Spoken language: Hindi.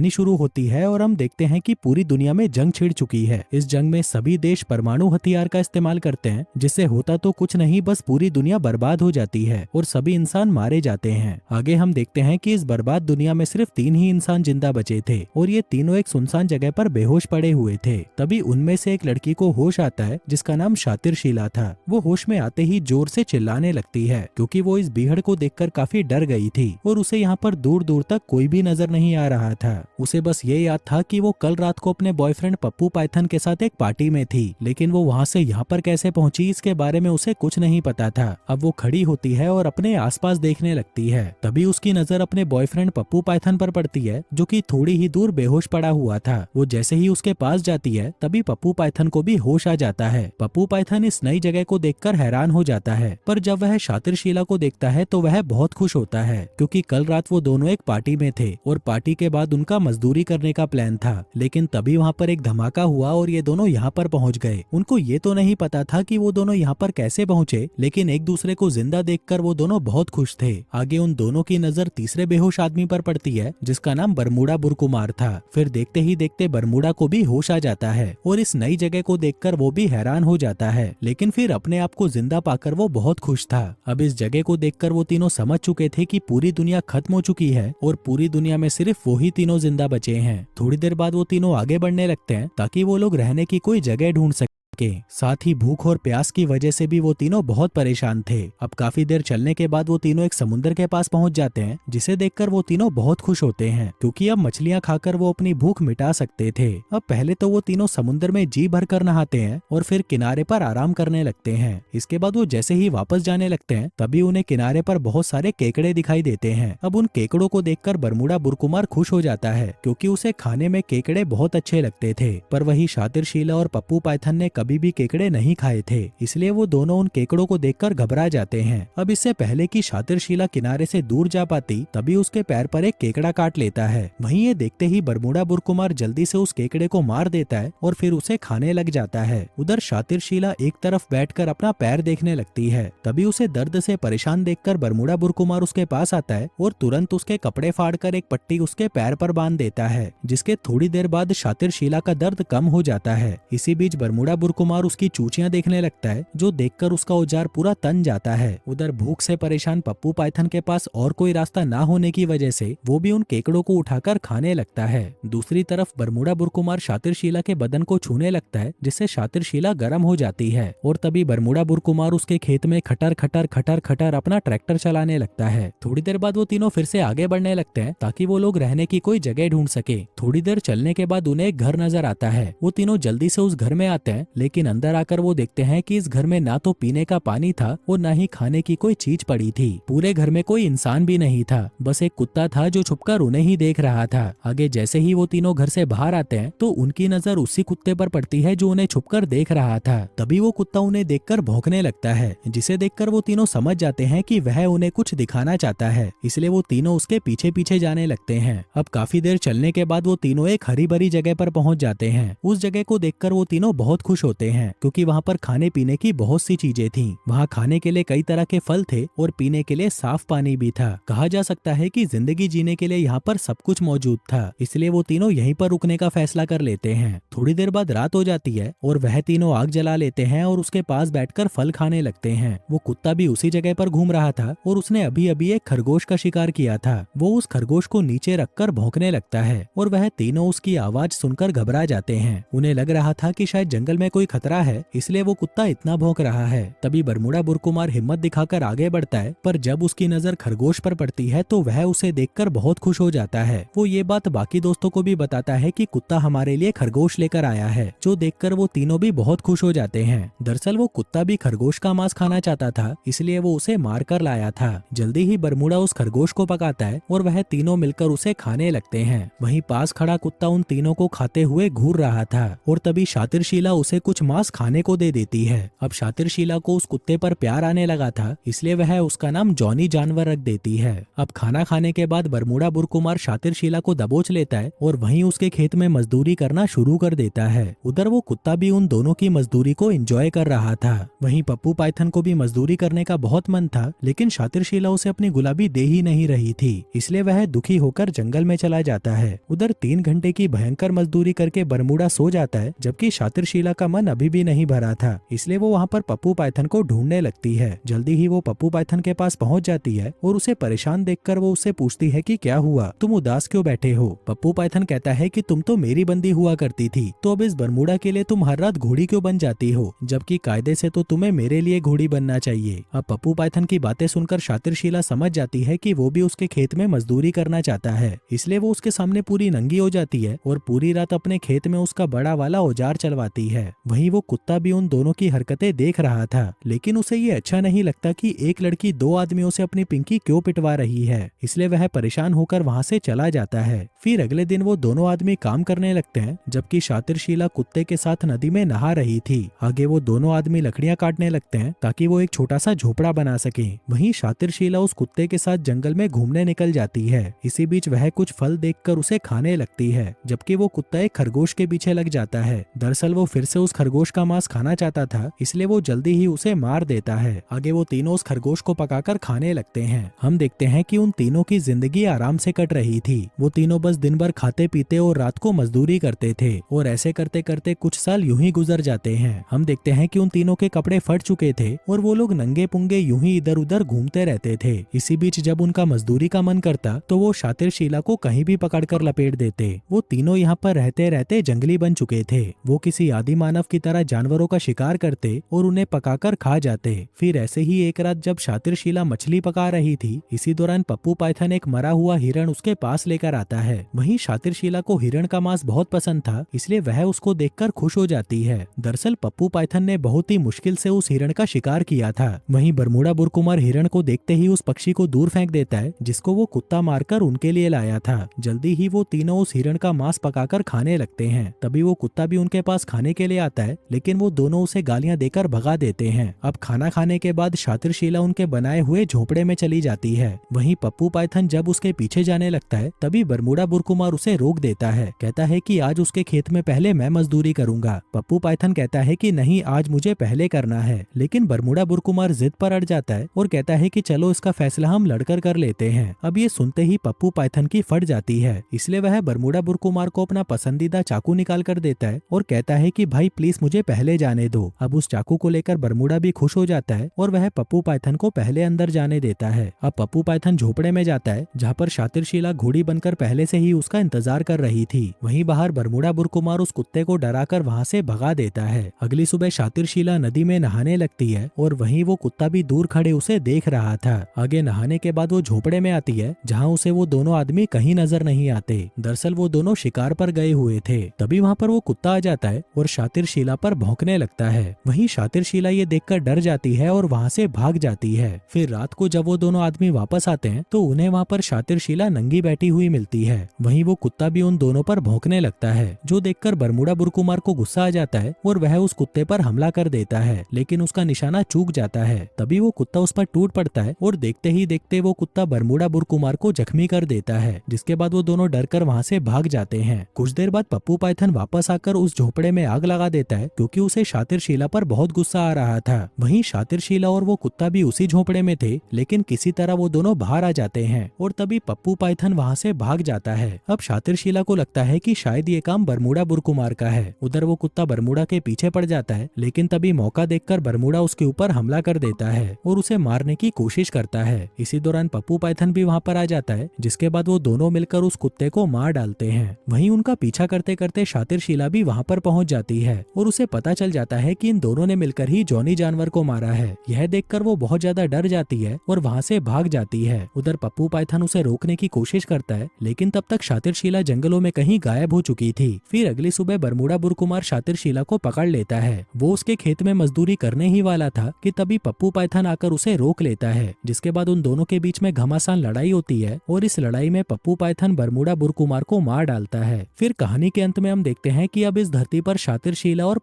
कहानी शुरू होती है और हम देखते हैं कि पूरी दुनिया में जंग छिड़ चुकी है। इस जंग में सभी देश परमाणु हथियार का इस्तेमाल करते हैं, जिससे होता तो कुछ नहीं, बस पूरी दुनिया बर्बाद हो जाती है और सभी इंसान मारे जाते हैं। आगे हम देखते हैं कि इस बर्बाद दुनिया में सिर्फ 3 ही इंसान जिंदा बचे थे और ये तीनों एक सुनसान जगह पर बेहोश पड़े हुए थे। तभी उनमें से एक लड़की को होश आता है, जिसका नाम शातिर शीला था। वो होश में आते ही जोर से चिल्लाने लगती है, क्योंकि वो इस बीहड़ को देखकर काफी डर गई थी और उसे यहाँ पर दूर दूर तक कोई भी नजर नहीं आ रहा था। उसे बस ये याद था कि वो कल रात को अपने बॉयफ्रेंड पप्पू पाइथन के साथ एक पार्टी में थी, लेकिन वो वहाँ से यहाँ पर कैसे पहुंची इसके बारे में उसे कुछ नहीं पता था। अब वो खड़ी होती है और अपने आसपास देखने लगती है। तभी उसकी नजर अपने बॉयफ्रेंड पप्पू पाइथन पर पड़ती है, जो कि थोड़ी ही दूर बेहोश पड़ा हुआ था। वो जैसे ही उसके पास जाती है, तभी पप्पू पाइथन को भी होश आ जाता है। पप्पू पाइथन इस नई जगह को देखकर हैरान हो जाता है, पर जब वह शातिर शीला को देखता है तो वह बहुत खुश होता है, क्योंकि कल रात वो दोनों एक पार्टी में थे और पार्टी के बाद उनका मजदूरी करने का प्लान था। लेकिन तभी वहाँ पर एक धमाका हुआ और ये दोनों यहाँ पर पहुँच गए। उनको ये तो नहीं पता था कि वो दोनों यहाँ पर कैसे पहुँचे, लेकिन एक दूसरे को जिंदा देखकर वो दोनों बहुत खुश थे। आगे उन दोनों की नजर तीसरे बेहोश आदमी पर पड़ती है, जिसका नाम बरमूडा बुरकुमार था। फिर देखते ही देखते बरमूडा को भी होश आ जाता है और इस नई जगह को देखकर वो भी हैरान हो जाता है, लेकिन फिर अपने आप को जिंदा पाकर वो बहुत खुश था। अब इस जगह को देखकर वो तीनों समझ चुके थे कि पूरी दुनिया खत्म हो चुकी है और पूरी दुनिया में सिर्फ वो ही तीनों जिंदा बचे हैं। थोड़ी देर बाद वो तीनों आगे बढ़ने लगते हैं ताकि वो लोग रहने की कोई जगह ढूंढ सके। साथ ही भूख और प्यास की वजह से भी वो तीनों बहुत परेशान थे। अब काफी देर चलने के बाद वो तीनों एक समुद्र के पास पहुंच जाते हैं, जिसे देखकर वो तीनों बहुत खुश होते हैं, क्योंकि अब मछलियां खाकर वो अपनी भूख मिटा सकते थे। अब पहले तो वो तीनों समुद्र में जी भर कर नहाते हैं और फिर किनारे पर आराम करने लगते हैं। इसके बाद वो जैसे ही वापस जाने लगते हैं, तभी उन्हें किनारे पर बहुत सारे केकड़े दिखाई देते हैं। अब उन केकड़ों को देखकर बरमूडा बुरकुमार खुश हो जाता है, क्योंकि उसे खाने में केकड़े बहुत अच्छे लगते थे। पर वही शातिर शीला और पप्पू पाइथन ने कभी भी केकड़े नहीं खाए थे, इसलिए वो दोनों उन केकड़ों को देखकर घबरा जाते हैं। अब इससे पहले कि शातिर शीला किनारे से दूर जा पाती, तभी उसके पैर पर एक केकड़ा काट लेता है। वहीं ये देखते ही बरमूडा बुरकुमार जल्दी से उस केकड़े को मार देता है और फिर उसे खाने लग जाता है। उधर शातिर शीला एक तरफ बैठकर अपना पैर देखने लगती है। तभी उसे दर्द से परेशान देखकर बरमूडा बुरकुमार उसके पास आता है और तुरंत उसके कपड़े फाड़कर एक पट्टी उसके पैर पर बांध देता है, जिसके थोड़ी देर बाद शातिर शीला का दर्द कम हो जाता है। इसी बीच बरमूडा बुरकुमार उसकी चूचियां देखने लगता है, जो देखकर उसका औजार पूरा तन जाता है। उधर भूख से परेशान पप्पू पाइथन के पास और कोई रास्ता ना होने की वजह से वो भी उन केकड़ों को उठाकर खाने लगता है। दूसरी तरफ बरमूडा बुरकुमार शातिर शीला के बदन को छूने लगता है, जिससे शातिर शीला गर्म हो जाती है और तभी बरमूडा बुरकुमार उसके खेत में खटर खटर खटर खटर अपना ट्रैक्टर चलाने लगता है। थोड़ी देर बाद वो तीनों फिर से आगे बढ़ने लगते हैं ताकि वो लोग रहने की कोई जगह ढूंढ सके। थोड़ी देर चलने के बाद उन्हें एक घर नजर आता है। वो तीनों जल्दी से उस घर में आते हैं, लेकिन अंदर आकर वो देखते हैं कि इस घर में ना तो पीने का पानी था और ना ही खाने की कोई चीज पड़ी थी। पूरे घर में कोई इंसान भी नहीं था, बस एक कुत्ता था जो छुपकर उन्हें ही देख रहा था। आगे जैसे ही वो तीनों घर से बाहर आते हैं तो उनकी नजर उसी कुत्ते पर पड़ती है जो उन्हें छुपकर देख रहा था। तभी वो कुत्ता उन्हें देखकर भौंकने लगता है, जिसे देखकर वो तीनों समझ जाते हैं कि वह उन्हें कुछ दिखाना चाहता है, इसलिए वो तीनों उसके पीछे पीछे जाने लगते हैं। अब काफी देर चलने के बाद वो तीनों एक हरी भरी जगह पर पहुंच जाते हैं। उस जगह को देखकर वो तीनों बहुत खुश होते हैं, क्योंकि वहाँ पर खाने पीने की बहुत सी चीजें थीं। वहाँ खाने के लिए कई तरह के फल थे और पीने के लिए साफ पानी भी था। कहा जा सकता है कि जिंदगी जीने के लिए यहाँ पर सब कुछ मौजूद था, इसलिए वो तीनों यहीं पर रुकने का फैसला कर लेते हैं। थोड़ी देर बाद रात हो जाती है और वह तीनों आग जला लेते हैं और उसके पास बैठकर फल खाने लगते हैं। वो कुत्ता भी उसी जगह पर घूम रहा था और उसने अभी अभी एक खरगोश का शिकार किया था। वो उस खरगोश को नीचे रखकर भौंकने लगता है और वह तीनों उसकी आवाज सुनकर घबरा जाते हैं। उन्हें लग रहा था कि शायद जंगल में कोई खतरा है, इसलिए वो कुत्ता इतना भौंक रहा है। तभी बरमूडा बुरकुमार हिम्मत दिखाकर आगे बढ़ता है, पर जब उसकी नजर खरगोश पर पड़ती है तो वह उसे देखकर बहुत खुश हो जाता है। वो ये बात बाकी दोस्तों को भी बताता है कि कुत्ता हमारे लिए खरगोश लेकर आया है, जो देखकर वो तीनों भी बहुत खुश हो जाते हैं। दरअसल वो कुत्ता भी खरगोश का मांस खाना चाहता था, इसलिए वो उसे मार कर लाया था। जल्दी ही बरमूडा उस खरगोश को पकाता है और वह तीनों मिलकर उसे खाने लगते हैं। वहीं पास खड़ा कुत्ता उन तीनों को खाते हुए घूर रहा था और तभी शातिर शीला उसे कुछ कुछ मांस खाने को दे देती है। अब शातिरशीला को उस कुत्ते पर प्यार आने लगा था, इसलिए वह उसका नाम जॉनी जानवर रख देती है। अब खाना खाने के बाद बरमूडा बुरकुमार शातिरशीला को दबोच लेता है और वहीं उसके खेत में मजदूरी करना शुरू कर देता है। उधर वो कुत्ता भी उन दोनों की मजदूरी को एंजॉय कर रहा था। वहीं पप्पू पाइथन को भी मजदूरी करने का बहुत मन था, लेकिन शातिरशीला उसे अपनी गुलाबी दे ही नहीं रही थी, इसलिए वह दुखी होकर जंगल में चला जाता है। उधर 3 घंटे की भयंकर मजदूरी करके बरमूडा सो जाता है, जबकि शातिरशीला का मन अभी भी नहीं भरा था, इसलिए वो वहाँ पर पप्पू पाइथन को ढूंढने लगती है। जल्दी ही वो पप्पू पाइथन के पास पहुँच जाती है और उसे परेशान देखकर वो उससे पूछती है कि क्या हुआ, तुम उदास क्यों बैठे हो। पप्पू पाइथन कहता है कि तुम तो मेरी बंदी हुआ करती थी, तो अब इस बरमूडा के लिए तुम हर रात घोड़ी क्यों बन जाती हो, जबकि कायदे से तो तुम्हें मेरे लिए घोड़ी बनना चाहिए। अब पप्पू पाइथन की बातें सुनकर शातिरशीला समझ जाती है कि वो भी उसके खेत में मजदूरी करना चाहता है, इसलिए वो उसके सामने पूरी नंगी हो जाती है और पूरी रात अपने खेत में उसका बड़ा वाला औजार चलवाती है। वहीं वो कुत्ता भी उन दोनों की हरकतें देख रहा था, लेकिन उसे ये अच्छा नहीं लगता कि एक लड़की 2 आदमियों से अपनी पिंकी क्यों पिटवा रही है, इसलिए वह परेशान होकर वहाँ से चला जाता है। फिर अगले दिन वो दोनों आदमी काम करने लगते हैं, जबकि शातिरशीला कुत्ते के साथ नदी में नहा रही थी। आगे वो दोनों आदमी लकड़ियां काटने लगते हैं ताकि वो एक छोटा सा झोपड़ा बना सके। वहीं शातिरशीला उस कुत्ते के साथ जंगल में घूमने निकल जाती है। इसी बीच वह कुछ फल देखकर उसे खाने लगती है, जबकि वो कुत्ता एक खरगोश के पीछे लग जाता है। दरअसल वो फिर से उस खरगोश का मांस खाना चाहता था, इसलिए वो जल्दी ही उसे मार देता है। आगे वो तीनों उस खरगोश को पकाकर खाने लगते हैं। हम देखते हैं कि उन तीनों की जिंदगी आराम से कट रही थी। वो तीनों बस दिन भर खाते पीते और रात को मजदूरी करते थे और ऐसे करते करते कुछ साल यूं ही गुजर जाते हैं। हम देखते हैं कि उन तीनों के कपड़े फट चुके थे और वो लोग नंगे पुंगे यूं ही इधर उधर घूमते रहते थे। इसी बीच जब उनका मजदूरी का मन करता तो वो शातिरशीला को कहीं भी पकड़कर लपेट देते। वो तीनों यहाँ पर रहते रहते जंगली बन चुके थे। वो किसी आदि मानव की तरह जानवरों का शिकार करते और उन्हें पकाकर खा जाते। फिर ऐसे ही एक रात जब शातिरशीला मछली पका रही थी, इसी दौरान पप्पू पाइथन एक मरा हुआ हिरण उसके पास लेकर आता है। वहीं शातिरशीला को हिरण का मांस बहुत पसंद था, इसलिए वह उसको देखकर खुश हो जाती है। दरअसल पप्पू पाइथन ने बहुत ही मुश्किल से उस हिरण का शिकार किया था। वहीं बरमूडा बुरकुमार हिरण को देखते ही उस पक्षी को दूर फेंक देता है, जिसको वो कुत्ता मारकर उनके लिए लाया था। जल्दी ही वो तीनों उस हिरण का मांस पकाकर खाने लगते हैं। तभी वो कुत्ता भी उनके पास खाने के लिए आता है, लेकिन वो दोनों उसे गालियां देकर भगा देते हैं। अब खाना खाने के बाद शातिरशीला उनके बनाए हुए झोपड़े में चली जाती है। वहीं पप्पू पाइथन जब उसके पीछे जाने लगता है, तभी बरमूडा बुरकुमार उसे रोक देता है। कहता है कि आज उसके खेत में पहले मैं मजदूरी करूंगा। पप्पू पाइथन कहता है कि नहीं, आज मुझे पहले करना है, लेकिन बरमूडा बुरकुमार जिद पर अड़ जाता है और कहता है कि चलो इसका फैसला हम लड़कर कर लेते हैं। अब ये सुनते ही पप्पू पाइथन की फट जाती है, इसलिए वह बरमूडा बुरकुमार को अपना पसंदीदा चाकू निकाल कर देता है और कहता है कि भाई प्लीज मुझे पहले जाने दो। अब उस चाकू को लेकर बरमूडा भी खुश हो जाता है और वह पप्पू पाइथन को पहले अंदर जाने देता है। अब पप्पू पाइथन झोपड़े में जाता है, जहाँ पर शातिरशीला घोड़ी बनकर पहले से ही उसका इंतजार कर रही थी। वहीं बाहर बरमूडा बुरकुमार उस कुत्ते को डराकर वहाँ से भगा देता है। अगली सुबह शातिरशीला नदी में नहाने लगती है और वहीं वो कुत्ता भी दूर खड़े उसे देख रहा था। आगे नहाने के बाद वो झोपड़े में आती है, जहाँ उसे वो दोनों आदमी कहीं नजर नहीं आते। दरअसल वो दोनों शिकार पर गए हुए थे। तभी वहाँ पर वो कुत्ता आ जाता है और शातिरशीला पर भौंकने लगता है। वहीं शातिरशीला ये देखकर डर जाती है और वहाँ से भाग जाती है। फिर रात को जब वो दोनों आदमी वापस आते हैं तो उन्हें वहाँ पर शातिरशीला नंगी बैठी हुई मिलती है। वहीं वो कुत्ता भी उन दोनों पर भौंकने लगता है, जो देखकर बरमूडा बुरकुमार को गुस्सा आ जाता है और वह उस कुत्ते पर हमला कर देता है, लेकिन उसका निशाना चूक जाता है। तभी वो कुत्ता उस पर टूट पड़ता है और देखते ही देखते वो कुत्ता बरमूडा बुरकुमार को जख्मी कर देता है, जिसके बाद वो दोनों डरकर वहाँ से भाग जाते हैं। कुछ देर बाद पप्पू पाइथन वापस आकर उस झोपड़े में आग लगा देता है, क्योंकि उसे शातिरशीला पर बहुत गुस्सा आ रहा था। वहीं शातिरशीला और वो कुत्ता भी उसी झोपड़े में थे, लेकिन किसी तरह वो दोनों बाहर आ जाते हैं और तभी पप्पू पाइथन वहाँ से भाग जाता है। अब शातिरशीला को लगता है कि शायद ये काम बरमूडा बुरकुमार का है। उधर वो कुत्ता बरमूडा के पीछे पड़ जाता है, लेकिन तभी मौका देखकर बरमूडा उसके ऊपर हमला कर देता है और उसे मारने की कोशिश करता है। इसी दौरान पप्पू पाइथन भी वहाँ पर आ जाता है, जिसके बाद वो दोनों मिलकर उस कुत्ते को मार डालते हैं। वहीं उनका पीछा करते करते शातिरशीला भी वहाँ पर पहुँच जाती है और उसे पता चल जाता है कि इन दोनों ने मिलकर ही जॉनी जानवर को मारा है। यह देखकर वो बहुत ज्यादा डर जाती है और वहाँ से भाग जाती है। उधर पप्पू पाइथन उसे रोकने की कोशिश करता है, लेकिन तब तक शातिरशीला जंगलों में कहीं गायब हो चुकी थी। फिर अगली सुबह बरमूडा बुरकुमार शातिरशीला को पकड़ लेता है। वो उसके खेत में मजदूरी करने ही वाला था कि तभी पप्पू पाइथन आकर उसे रोक लेता है, जिसके बाद उन दोनों के बीच में घमासान लड़ाई होती है और इस लड़ाई में पप्पू पाइथन बरमूडा बुरकुमार को मार डालता है। फिर कहानी के अंत में हम देखते हैं कि अब इस धरती पर शातिरशीला और